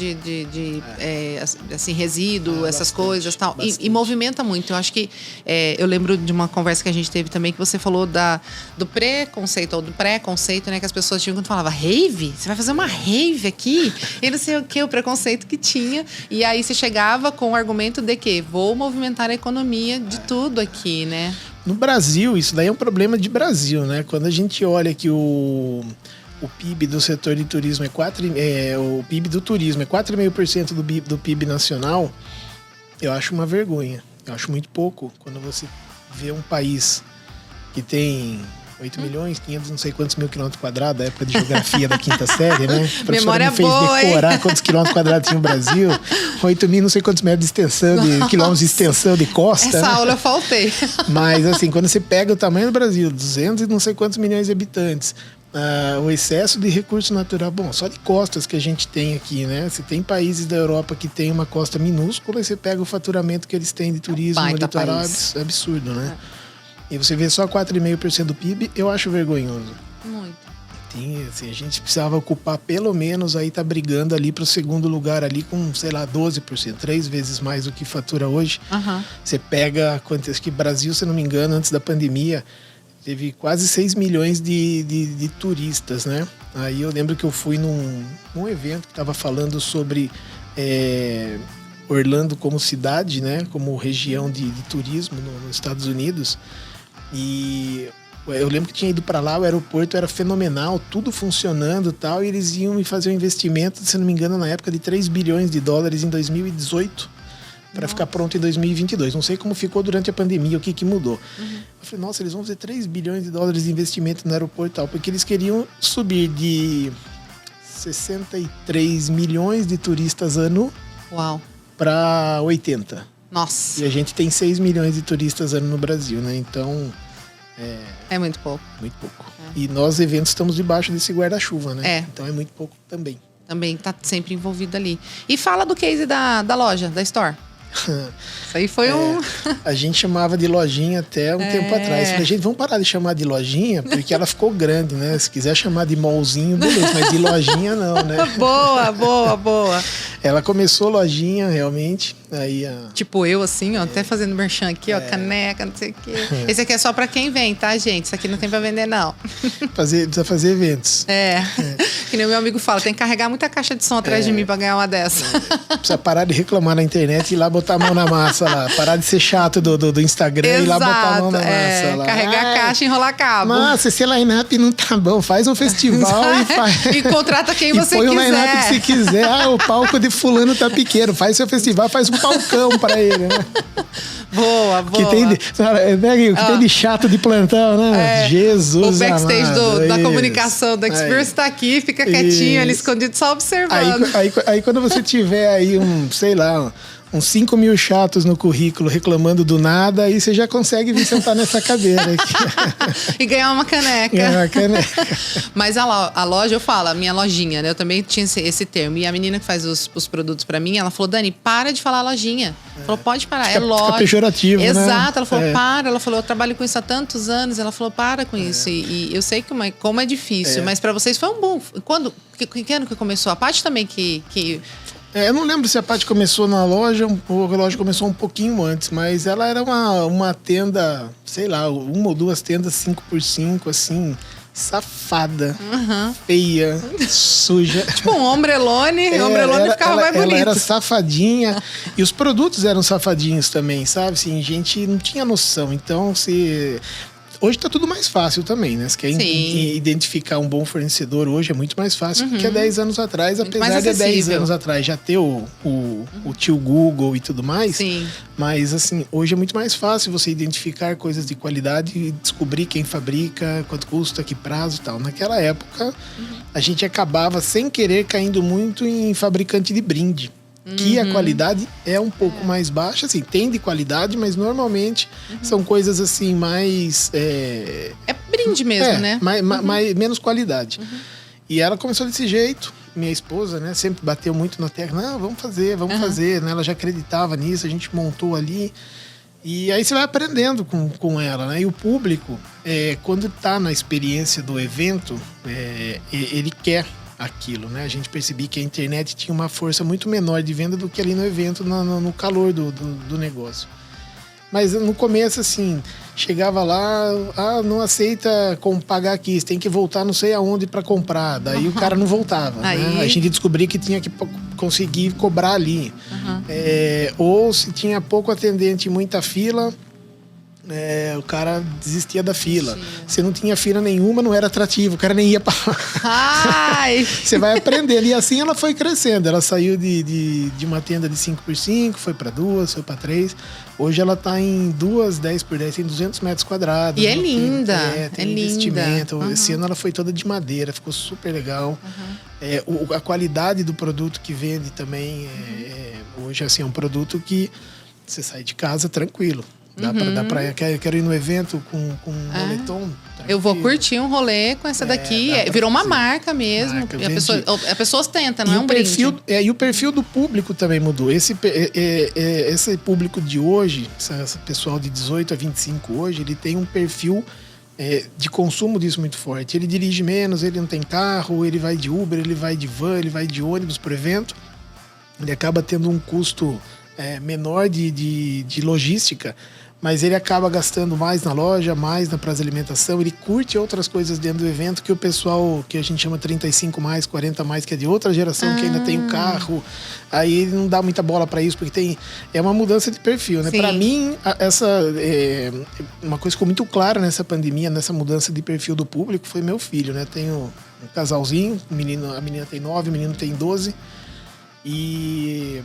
Speaker 1: Assim, resíduo, essas coisas e tal. E movimenta muito. Eu acho que eu lembro de uma conversa que a gente teve também, que você falou do preconceito, ou do pré-conceito, né? Que as pessoas tinham quando falava, rave? Você vai fazer uma rave aqui? E não sei o que, o preconceito que tinha. E aí você chegava com o argumento de que vou movimentar a economia de tudo aqui, né?
Speaker 2: No Brasil, isso daí é um problema de Brasil, né? Quando a gente olha que o PIB do setor de turismo o PIB do turismo é 4,5% do PIB nacional, eu acho uma vergonha. Eu acho muito pouco quando você vê um país que tem 8 milhões, 500 não sei quantos mil quilômetros quadrados, da época de geografia da 5ª série, né? A
Speaker 1: Memória
Speaker 2: me fez
Speaker 1: boa,
Speaker 2: decorar quantos quilômetros quadrados tinha o Brasil. 8 mil não sei quantos metros de extensão, quilômetros de extensão de costa.
Speaker 1: Essa aula eu faltei.
Speaker 2: Mas assim, quando você pega o tamanho do Brasil, 200 e não sei quantos milhões de habitantes, o excesso de recurso natural, só de costas que a gente tem aqui, né? Você tem países da Europa que tem uma costa minúscula e você pega o faturamento que eles têm de turismo no litoral, é absurdo, né? E você vê só 4,5% do PIB, eu acho vergonhoso.
Speaker 1: Muito.
Speaker 2: Assim, a gente precisava ocupar pelo menos, aí tá brigando ali pro 2º lugar ali com, sei lá, 12%, 3 vezes mais do que fatura hoje. Você pega, acho que Brasil, se não me engano, antes da pandemia, teve quase 6 milhões de turistas, né? Aí eu lembro que eu fui num evento que estava falando sobre Orlando como cidade, né? Como região de turismo nos Estados Unidos. E eu lembro que tinha ido para lá, o aeroporto era fenomenal, tudo funcionando e tal, e eles iam fazer um investimento, se não me engano, na época de 3 bilhões de dólares em 2018, para ficar pronto em 2022. Não sei como ficou durante a pandemia, o que mudou. Eu falei, nossa, eles vão fazer 3 bilhões de dólares de investimento no aeroporto e tal, porque eles queriam subir de 63 milhões de turistas ano para 80.
Speaker 1: Nossa.
Speaker 2: E a gente tem 6 milhões de turistas ano no Brasil, né? Então...
Speaker 1: É muito pouco.
Speaker 2: Muito pouco. E nós, eventos, estamos debaixo desse guarda-chuva, né? Então é muito pouco também.
Speaker 1: Também tá sempre envolvido ali. E fala do case da loja, da Store. Isso aí foi
Speaker 2: A gente chamava de lojinha até um tempo atrás. Falei, gente, vamos parar de chamar de lojinha, porque ela ficou grande, né? Se quiser chamar de mallzinho, beleza, mas de lojinha não, né?
Speaker 1: Boa.
Speaker 2: Ela começou lojinha, realmente. Aí
Speaker 1: Tipo eu, assim, ó, até fazendo merchan aqui, ó, caneca, não sei o quê. Esse aqui é só pra quem vem, tá, gente? Isso aqui não tem pra vender, não.
Speaker 2: Precisa fazer eventos.
Speaker 1: Que nem o meu amigo fala, tem que carregar muita caixa de som atrás de mim pra ganhar uma dessa.
Speaker 2: Precisa parar de reclamar na internet e ir lá botar a mão na massa lá. Parar de ser chato do Instagram e ir lá botar a mão na massa lá.
Speaker 1: Carregar a caixa e enrolar cabo.
Speaker 2: Nossa, esse line-up não tá bom. Faz um festival
Speaker 1: e contrata quem você quiser.
Speaker 2: E põe o line-up que você quiser. O palco de fulano tá pequeno. Faz seu festival, faz um palcão pra ele, né?
Speaker 1: Boa.
Speaker 2: Que tem de chato de plantão, né? Jesus
Speaker 1: o backstage
Speaker 2: amado,
Speaker 1: da comunicação da Experience tá aqui, fica quietinho ali escondido, só observando.
Speaker 2: Aí quando você tiver aí uns 5 mil chatos no currículo reclamando do nada, aí você já consegue vir sentar nessa cadeira aqui.
Speaker 1: E ganhar uma caneca.
Speaker 2: Ganhar uma caneca.
Speaker 1: Mas a loja, eu falo, a minha lojinha, né? Eu também tinha esse termo. E a menina que faz os produtos pra mim, ela falou, Dani, para de falar lojinha. Falou, pode parar, é loja.
Speaker 2: Fica pejorativo,
Speaker 1: Exato,
Speaker 2: né?
Speaker 1: Ela falou, para. Ela falou, eu trabalho com isso há tantos anos. Ela falou, para com isso. E eu sei como é difícil, mas pra vocês foi um bom. Que ano que começou? A Paty também que...
Speaker 2: Eu não lembro se a Paty começou na loja ou a loja começou um pouquinho antes, mas ela era uma tenda, sei lá, 1 ou 2 tendas 5x5, assim, safada, feia, suja.
Speaker 1: Tipo um ombrelone ficava mais bonito.
Speaker 2: Ela era safadinha e os produtos eram safadinhos também, sabe? Assim, gente não tinha noção. Então, hoje tá tudo mais fácil também, né? Se quer identificar um bom fornecedor hoje é muito mais fácil que há 10 anos atrás,
Speaker 1: muito
Speaker 2: apesar de há 10 anos atrás já ter o tio Google e tudo mais.
Speaker 1: Sim.
Speaker 2: Mas, assim, hoje é muito mais fácil você identificar coisas de qualidade e descobrir quem fabrica, quanto custa, que prazo e tal. Naquela época, a gente acabava, sem querer, caindo muito em fabricante de brinde. Que a qualidade é um pouco mais baixa, assim, tem de qualidade, mas normalmente são coisas assim mais...
Speaker 1: É brinde mesmo, né?
Speaker 2: Menos qualidade. E ela começou desse jeito, minha esposa, né? Sempre bateu muito na tecla, não, vamos fazer, né? Ela já acreditava nisso, a gente montou ali. E aí você vai aprendendo com ela, né? E o público, quando tá na experiência do evento, ele quer aquilo, né? A gente percebia que a internet tinha uma força muito menor de venda do que ali no evento, no calor do negócio. Mas no começo, assim, chegava lá, não aceita pagar aqui, você tem que voltar não sei aonde para comprar. Daí o cara não voltava, né? A gente descobria que tinha que conseguir cobrar ali. Ou se tinha pouco atendente e muita fila, o cara desistia da fila. Sim. Se não tinha fila nenhuma, não era atrativo, o cara nem ia pra lá. Você vai aprendendo. E assim ela foi crescendo. Ela saiu de uma tenda de 5x5, foi para 2, foi para 3. Hoje ela tá em 2 10x10, tem 200 metros quadrados.
Speaker 1: E é linda.
Speaker 2: Tem investimento. Esse ano ela foi toda de madeira, ficou super legal. A qualidade do produto que vende também, hoje assim, é um produto que você sai de casa tranquilo. Dá pra quero ir no evento com um moletom.
Speaker 1: Eu vou curtir um rolê com essa daqui. Virou uma marca mesmo. A pessoa ostenta, não é um brinde.
Speaker 2: E o perfil do público também mudou. Esse público de hoje, esse pessoal de 18 a 25 hoje, ele tem um perfil de consumo disso muito forte. Ele dirige menos, ele não tem carro, ele vai de Uber, ele vai de van, ele vai de ônibus pro evento. Ele acaba tendo um custo menor de logística, mas ele acaba gastando mais na loja, mais na praça de alimentação. Ele curte outras coisas dentro do evento que o pessoal que a gente chama 35 mais, 40 mais, que é de outra geração, que ainda tem o carro, aí ele não dá muita bola para isso, porque é uma mudança de perfil, né? Para mim, uma coisa que ficou muito clara nessa pandemia, nessa mudança de perfil do público, foi meu filho, né? Tenho um casalzinho, a menina tem 9, o menino tem 12, e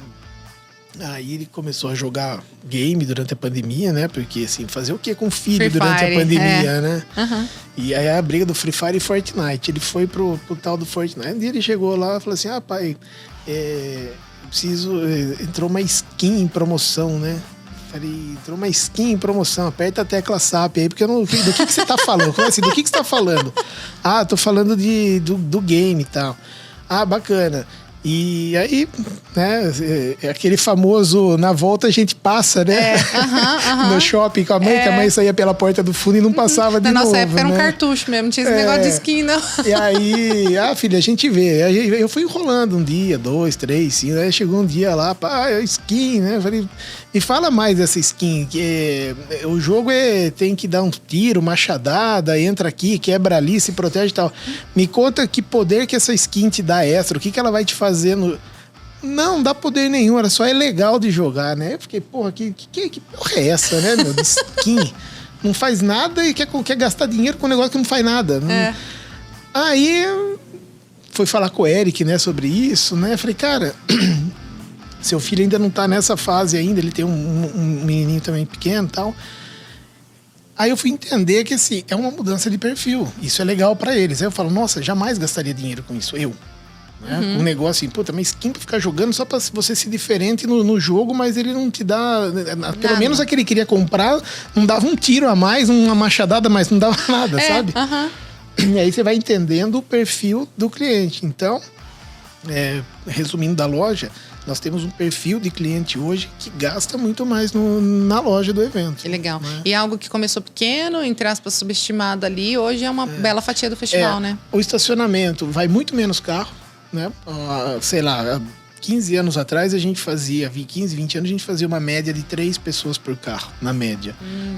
Speaker 2: aí ele começou a jogar game durante a pandemia, né? Porque, assim, fazer o que com o filho
Speaker 1: Free
Speaker 2: durante
Speaker 1: Fire,
Speaker 2: a pandemia, né? E aí a briga do Free Fire e Fortnite. Ele foi pro tal do Fortnite. Um dia ele chegou lá e falou assim, pai, entrou uma skin em promoção, né? Falei, entrou uma skin em promoção, aperta a tecla SAP aí, porque do que você tá falando? Como assim, do que você tá falando? Tô falando do game e tal. Bacana. E aí, né, aquele famoso, na volta a gente passa, né? No shopping com a mãe, que a mãe saía pela porta do fundo e não passava de novo. Na nossa época
Speaker 1: era um cartucho mesmo, não tinha esse negócio de skin, não.
Speaker 2: E aí, filha, a gente vê. Eu fui enrolando um dia, 2, 3, 5, aí chegou um dia lá, skin, né? Eu falei, me fala mais dessa skin, que o jogo tem que dar um tiro, machadada, entra aqui, quebra ali, se protege e tal. Me conta que poder que essa skin te dá extra, o que ela vai te fazer Não dá poder nenhum, ela só é legal de jogar, né? Eu fiquei, porra, que porra é essa, né, meu? De skin. Não faz nada e quer gastar dinheiro com um negócio que não faz nada. Aí fui falar com o Eric, né, sobre isso, né? Falei, cara, seu filho ainda não tá nessa fase ainda, ele tem um menininho também pequeno e tal. Aí eu fui entender que, assim, é uma mudança de perfil. Isso é legal pra eles. Aí eu falo, nossa, jamais gastaria dinheiro com isso, Né? Um negócio assim, puta, mas quem ficar jogando só pra você ser diferente no jogo, mas ele não te dá... Pelo menos a que ele queria comprar, não dava um tiro a mais, uma machadada a mais, não dava nada, sabe? E aí você vai entendendo o perfil do cliente. Então, resumindo da loja, nós temos um perfil de cliente hoje que gasta muito mais na loja do evento. Que
Speaker 1: legal. Né? E algo que começou pequeno, entre aspas, subestimado ali, hoje é uma bela fatia do festival, né?
Speaker 2: O estacionamento vai muito menos carro. Né? Sei lá, 15 anos atrás a gente fazia, 15, 20 anos a gente fazia uma média de 3 pessoas por carro, na média.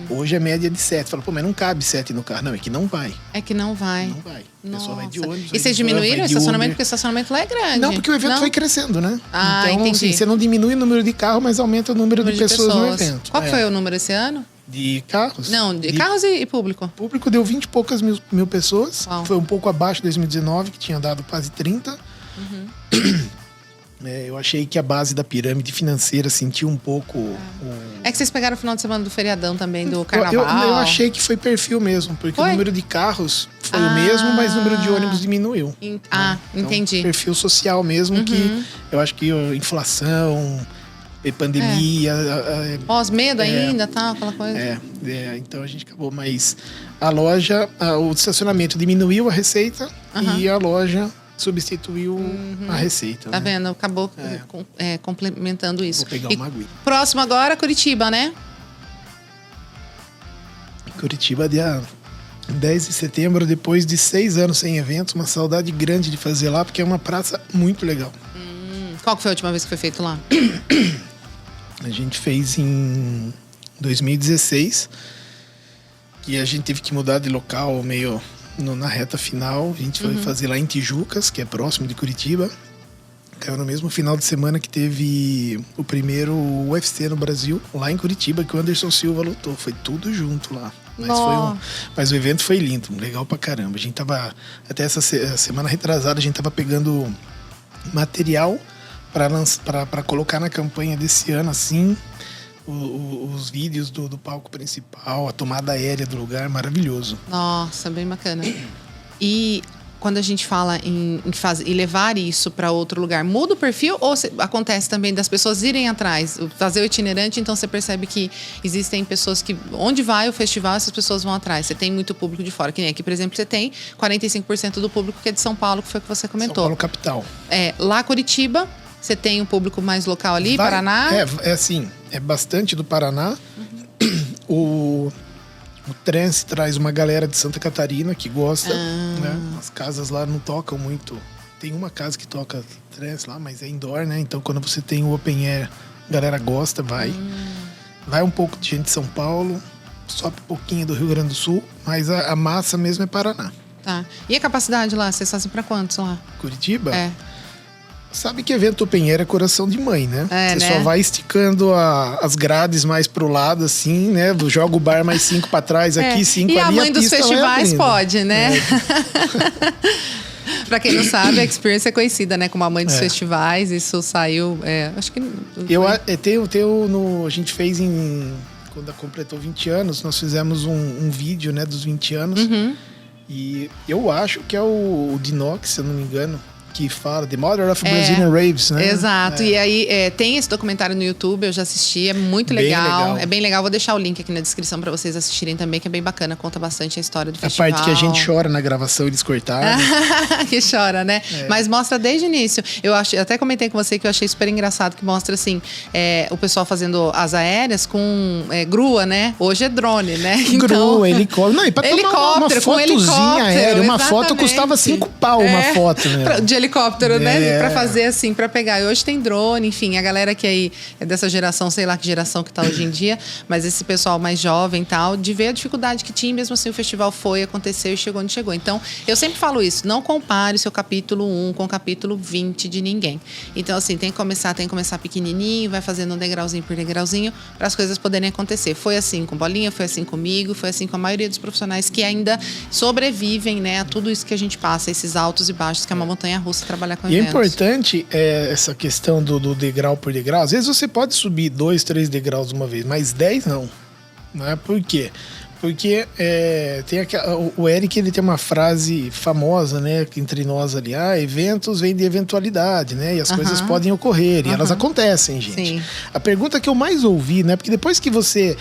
Speaker 2: Hoje é média de 7. Fala, pô, mas não cabe 7 no carro. Não, é que não vai.
Speaker 1: É que não vai.
Speaker 2: Não vai. O pessoal vai de ônibus.
Speaker 1: E vocês diminuíram o estacionamento? Porque o estacionamento lá é grande.
Speaker 2: Não, porque o evento foi crescendo, né?
Speaker 1: Ah,
Speaker 2: então,
Speaker 1: entendi.
Speaker 2: Assim, você não diminui o número de carro, mas aumenta o número de pessoas no evento.
Speaker 1: Qual foi o número esse ano?
Speaker 2: De carros?
Speaker 1: Não, de carros e público.
Speaker 2: Público deu 20 e poucas mil pessoas.
Speaker 1: Uau.
Speaker 2: Foi um pouco abaixo de 2019, que tinha dado quase 30. Eu achei que a base da pirâmide financeira sentiu um pouco...
Speaker 1: É que vocês pegaram o final de semana do feriadão também, do carnaval.
Speaker 2: Eu achei que foi perfil mesmo, porque o número de carros foi o mesmo, mas o número de ônibus diminuiu.
Speaker 1: Então, entendi.
Speaker 2: Perfil social mesmo, que eu acho que inflação, pandemia...
Speaker 1: Pós-medo ainda, tal, aquela coisa.
Speaker 2: Então a gente acabou, mas a loja, o estacionamento diminuiu a receita e a loja... substituiu a receita.
Speaker 1: Tá vendo? Acabou complementando isso.
Speaker 2: Vou pegar uma aguinha.
Speaker 1: Próximo agora, Curitiba, né?
Speaker 2: Curitiba, dia 10 de setembro, depois de 6 anos sem eventos. Uma saudade grande de fazer lá, porque é uma praça muito legal.
Speaker 1: Qual que foi a última vez que foi feito lá?
Speaker 2: A gente fez em 2016. E a gente teve que mudar de local meio... na reta final, a gente foi fazer lá em Tijucas, que é próximo de Curitiba. Caiu no mesmo final de semana que teve o primeiro UFC no Brasil, lá em Curitiba, que o Anderson Silva lutou. Foi tudo junto lá. Mas o evento foi lindo, legal pra caramba. A gente tava, até essa semana retrasada, a gente tava pegando material para colocar na campanha desse ano, assim... Os vídeos do palco principal, a tomada aérea do lugar, maravilhoso.
Speaker 1: Nossa, bem bacana. E quando a gente fala em levar isso para outro lugar, muda o perfil ou acontece também das pessoas irem atrás, fazer o itinerante, então você percebe que existem pessoas que, onde vai o festival, essas pessoas vão atrás. Você tem muito público de fora, que nem aqui, por exemplo, você tem 45% do público que é de São Paulo, que foi o que você comentou.
Speaker 2: São Paulo capital.
Speaker 1: Lá Curitiba, você tem um público mais local ali, Paraná?
Speaker 2: É assim, é bastante do Paraná. O trance traz uma galera de Santa Catarina que gosta, né? As casas lá não tocam muito. Tem uma casa que toca trance lá, mas é indoor, né? Então quando você tem o open air, a galera gosta, vai. Vai um pouco de gente de São Paulo, sobe um pouquinho do Rio Grande do Sul, mas a massa mesmo é Paraná.
Speaker 1: Tá. E a capacidade lá? Vocês fazem pra quantos lá?
Speaker 2: Curitiba? Sabe que evento open air é coração de mãe, né? Você só vai esticando as grades mais pro lado, assim, né? Joga o bar mais 5 pra trás, aqui 5 ali.
Speaker 1: E a mãe dos festivais pode, né? Pra quem não sabe, a Experience é conhecida, né? Como a mãe dos festivais. Isso saiu... acho que...
Speaker 2: A gente fez quando completou 20 anos, nós fizemos um vídeo, né? Dos 20 anos. E eu acho que é o Dinox, se eu não me engano, que fala The Mother of Brazilian Raves, né?
Speaker 1: Exato. E aí tem esse documentário no YouTube, eu já assisti, é muito legal. É bem legal. Vou deixar o link aqui na descrição para vocês assistirem também, que é bem bacana, conta bastante a história do festival.
Speaker 2: A parte que a gente chora na gravação, eles cortaram.
Speaker 1: Que chora, né? Mas mostra desde o início. Eu até comentei com você que eu achei super engraçado, que mostra assim, o pessoal fazendo as aéreas com grua, né? Hoje é drone, né?
Speaker 2: Grua, helicóptero. Não, e pra tomar uma fotozinha aérea, uma foto custava 5 pau uma foto, né?
Speaker 1: De helicóptero, né? Pra fazer assim, pra pegar. E hoje tem drone, enfim, a galera que aí é dessa geração, sei lá que geração que tá hoje em dia, mas esse pessoal mais jovem e tal, de ver a dificuldade que tinha, mesmo assim o festival aconteceu e chegou onde chegou. Então, eu sempre falo isso, não compare o seu capítulo 1 com o capítulo 20 de ninguém. Então, assim, tem que começar pequenininho, vai fazendo degrauzinho por degrauzinho, para as coisas poderem acontecer. Foi assim com Bolinha, foi assim comigo, foi assim com a maioria dos profissionais que ainda sobrevivem, né, a tudo isso que a gente passa, esses altos e baixos, que é uma montanha-russa trabalhar com eventos.
Speaker 2: E é importante essa questão do degrau por degrau. Às vezes você pode subir 2, 3 degraus de uma vez, mas 10 não. Não é por quê? Porque o Eric, ele tem uma frase famosa, né, entre nós ali, eventos vêm de eventualidade, né, e as coisas podem ocorrer, e elas acontecem, gente.
Speaker 1: Sim.
Speaker 2: A pergunta que eu mais ouvi, né, porque depois que você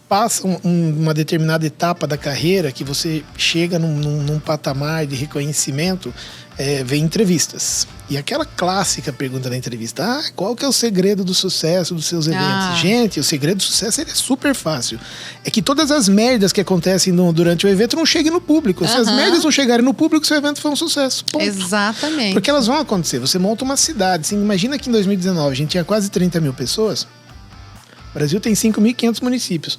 Speaker 2: passa uma determinada etapa da carreira, que você chega num patamar de reconhecimento, vem entrevistas. E aquela clássica pergunta da entrevista, qual que é o segredo do sucesso dos seus eventos? Gente, o segredo do sucesso ele é super fácil. É que todas as merdas que acontecem durante o evento não cheguem no público. Se as merdas não chegarem no público, seu evento foi um sucesso. Ponto.
Speaker 1: Exatamente.
Speaker 2: Porque elas vão acontecer. Você monta uma cidade. Assim, imagina que em 2019 a gente tinha quase 30 mil pessoas. O Brasil tem 5.500 municípios.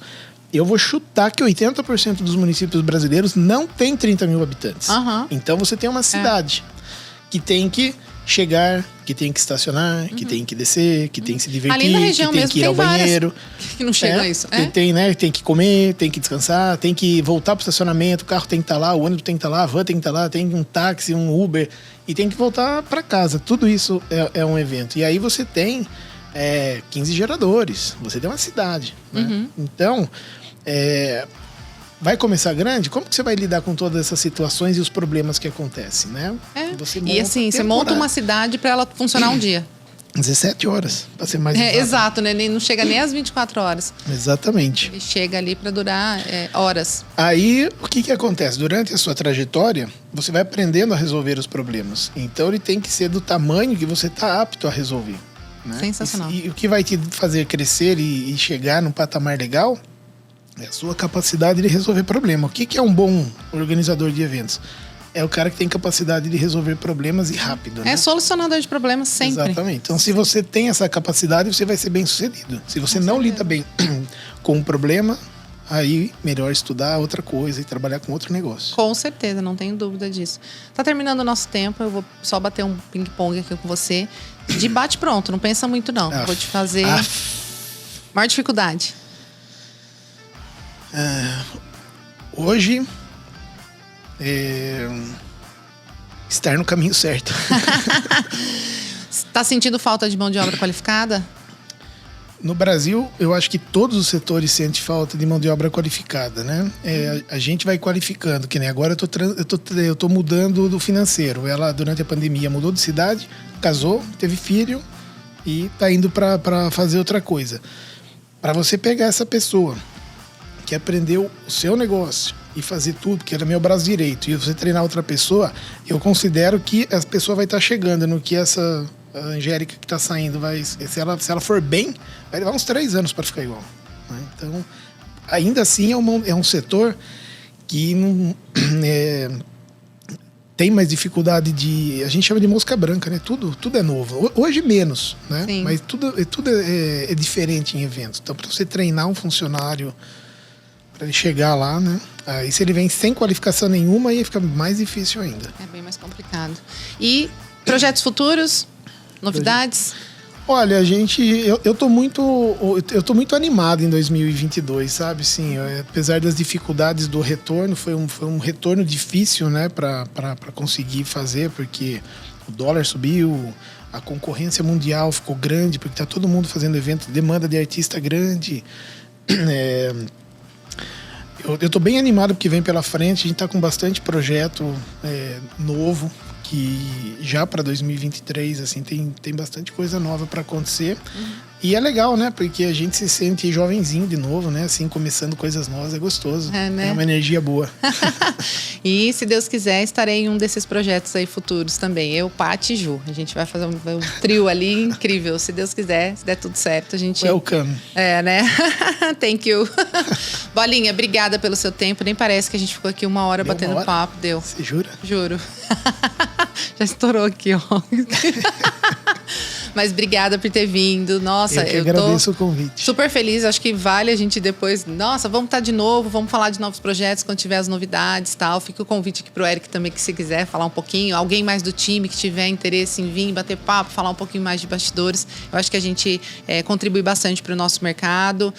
Speaker 2: Eu vou chutar que 80% dos municípios brasileiros não tem 30 mil habitantes. Então você tem uma cidade que tem que chegar, que tem que estacionar, que tem que descer, que tem que se divertir,
Speaker 1: ali na região
Speaker 2: que tem que ir ao banheiro.
Speaker 1: Que não chegam a isso.
Speaker 2: Tem que comer, tem que descansar, tem que voltar pro estacionamento, o carro tem que estar lá, o ônibus tem que estar lá, a van tem que estar lá, tem um táxi, um Uber, e tem que voltar para casa. Tudo isso é um evento. E aí você tem 15 geradores, você tem uma cidade. Né? Então, vai começar grande? Como que você vai lidar com todas essas situações e os problemas que acontecem, né?
Speaker 1: E assim, você monta uma cidade para ela funcionar um dia.
Speaker 2: 17 horas, para ser mais exato.
Speaker 1: Exato, né? Não chega nem às 24 horas.
Speaker 2: Exatamente.
Speaker 1: Ele chega ali para durar horas.
Speaker 2: Aí, o que acontece? Durante a sua trajetória, você vai aprendendo a resolver os problemas. Então, ele tem que ser do tamanho que você está apto a resolver. Né?
Speaker 1: Sensacional.
Speaker 2: E o que vai te fazer crescer e chegar num patamar legal é a sua capacidade de resolver problema. O que é um bom organizador de eventos? É o cara que tem capacidade de resolver problemas e rápido. Né?
Speaker 1: Solucionador de problemas sempre.
Speaker 2: Exatamente. Então, se você tem essa capacidade, você vai ser bem sucedido. Se você não lida bem com um problema, aí melhor estudar outra coisa e trabalhar com outro negócio.
Speaker 1: Com certeza, não tenho dúvida disso. Tá terminando o nosso tempo, eu vou só bater um ping-pong aqui com você. De bate pronto, não pensa muito não. Vou te fazer maior dificuldade.
Speaker 2: Hoje estar no caminho certo.
Speaker 1: Tá sentindo falta de mão de obra qualificada?
Speaker 2: No Brasil, eu acho que todos os setores sentem falta de mão de obra qualificada, né? A gente vai qualificando, que nem agora eu tô mudando do financeiro. Ela, durante a pandemia, mudou de cidade, casou, teve filho e tá indo para fazer outra coisa. Para você pegar essa pessoa que aprendeu o seu negócio e fazer tudo, que era meu braço direito, e você treinar outra pessoa, eu considero que a pessoa vai estar chegando no que essa a Angélica que está saindo, se ela for bem, vai levar uns 3 anos para ficar igual. Né? Então, ainda assim, é um setor que não, tem mais dificuldade a gente chama de mosca branca, né? Tudo é novo. Hoje menos, né?
Speaker 1: Sim.
Speaker 2: Mas tudo é diferente em eventos. Então, para você treinar um funcionário para ele chegar lá, né? Aí se ele vem sem qualificação nenhuma, aí fica mais difícil ainda.
Speaker 1: É bem mais complicado. E projetos futuros? Novidades?
Speaker 2: Olha, eu tô muito animado em 2022, sabe? Sim, apesar das dificuldades do retorno, foi um retorno difícil, né, para conseguir fazer, porque o dólar subiu, a concorrência mundial ficou grande, porque tá todo mundo fazendo evento, demanda de artista grande. Eu tô bem animado porque vem pela frente, a gente tá com bastante projeto novo, que já para 2023 assim tem bastante coisa nova para acontecer. E é legal, né? Porque a gente se sente jovenzinho de novo, né? Assim, começando coisas novas, é gostoso.
Speaker 1: Né?
Speaker 2: É uma energia boa.
Speaker 1: E, se Deus quiser, estarei em um desses projetos aí futuros também. Eu, Paty e Ju. A gente vai fazer um trio ali incrível. Se Deus quiser, se der tudo certo, a gente...
Speaker 2: Welcome.
Speaker 1: Né? Thank you. Bolinha, obrigada pelo seu tempo. Nem parece que a gente ficou aqui 1 hora batendo papo. Deu.
Speaker 2: Você jura?
Speaker 1: Juro. Já estourou aqui, ó. Mas obrigada por ter vindo. Nossa,
Speaker 2: eu agradeço o convite.
Speaker 1: Super feliz. Acho que vale a gente depois... Nossa, vamos estar de novo, vamos falar de novos projetos quando tiver as novidades e tal. Fica o convite aqui pro Eric também, que se quiser falar um pouquinho. Alguém mais do time que tiver interesse em vir, bater papo, falar um pouquinho mais de bastidores. Eu acho que a gente contribui bastante para o nosso mercado,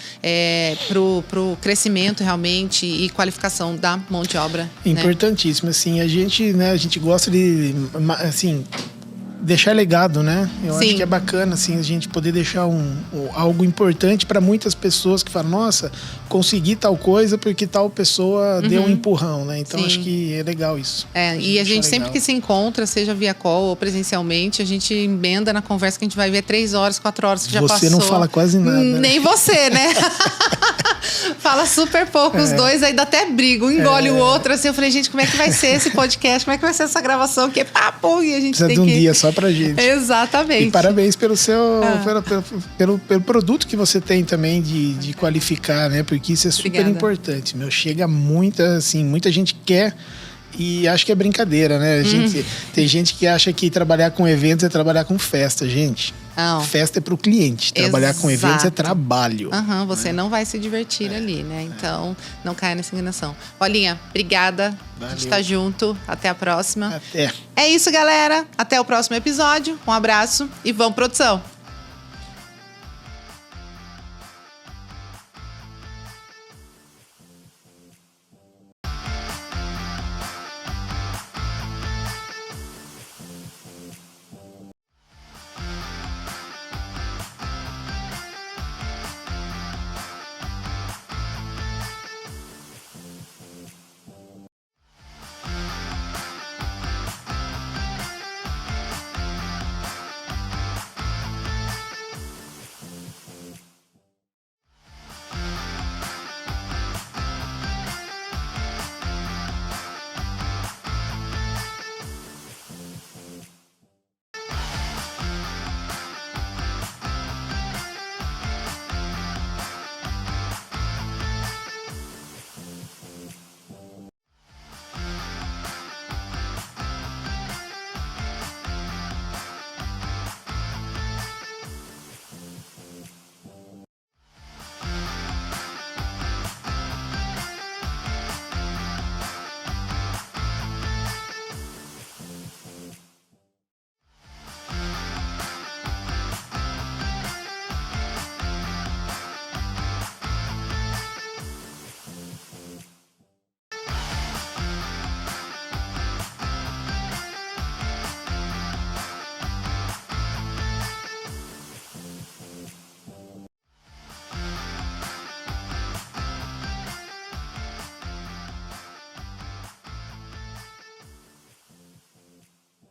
Speaker 1: pro crescimento realmente e qualificação da mão de obra.
Speaker 2: Importantíssimo. Né? Assim, a gente gosta de... Assim, deixar legado, né? Eu
Speaker 1: Sim.
Speaker 2: acho que é bacana, assim, a gente poder deixar algo importante para muitas pessoas que falam, nossa, consegui tal coisa porque tal pessoa deu um empurrão, né? Então
Speaker 1: Sim.
Speaker 2: acho que é legal isso.
Speaker 1: E a gente sempre que se encontra, seja via call ou presencialmente, a gente emenda na conversa que a gente vai ver 3 horas, 4 horas que já passou.
Speaker 2: Você não fala quase nada.
Speaker 1: Nem você, né? Fala super pouco, os dois aí dá até briga, um engole o outro, assim, eu falei, gente, como é que vai ser esse podcast, como é que vai ser essa gravação, que é papo, e a gente
Speaker 2: precisa
Speaker 1: tem
Speaker 2: de um
Speaker 1: que...
Speaker 2: dia só pra gente.
Speaker 1: Exatamente.
Speaker 2: E parabéns pelo seu pelo produto que você tem também de qualificar, né? Porque isso é super
Speaker 1: Obrigada.
Speaker 2: Importante, meu. Chega muita gente quer e acha que é brincadeira, né? Tem gente que acha que trabalhar com eventos é trabalhar com festa, gente.
Speaker 1: Não.
Speaker 2: Festa é pro cliente, trabalhar com eventos é trabalho.
Speaker 1: Você não vai se divertir ali, né? Então, não caia nessa enganação. Paulinha, obrigada.
Speaker 2: Valeu.
Speaker 1: A gente tá junto. Até a próxima.
Speaker 2: Até.
Speaker 1: É isso, galera. Até o próximo episódio. Um abraço e vamos, produção!